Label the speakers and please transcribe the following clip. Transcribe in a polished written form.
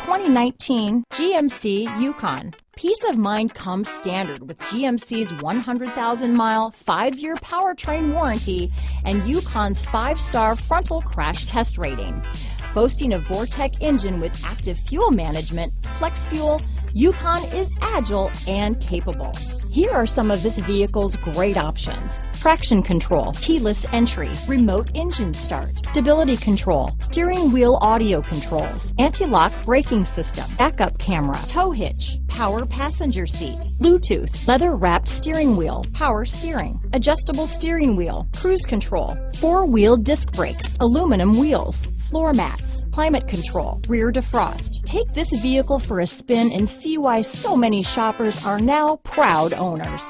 Speaker 1: 2019 GMC Yukon. Peace of mind comes standard with GMC's 100,000-mile, 5-year powertrain warranty and Yukon's 5-star frontal crash test rating. Boasting a Vortec engine with active fuel management, flex fuel, Yukon is agile and capable. Here are some of this vehicle's great options: traction control, keyless entry, remote engine start, stability control, steering wheel audio controls, anti-lock braking system, backup camera, tow hitch, power passenger seat, Bluetooth, leather-wrapped steering wheel, power steering, adjustable steering wheel, cruise control, 4-wheel disc brakes, aluminum wheels, floor mats, climate control, rear defrost. Take this vehicle for a spin and see why so many shoppers are now proud owners.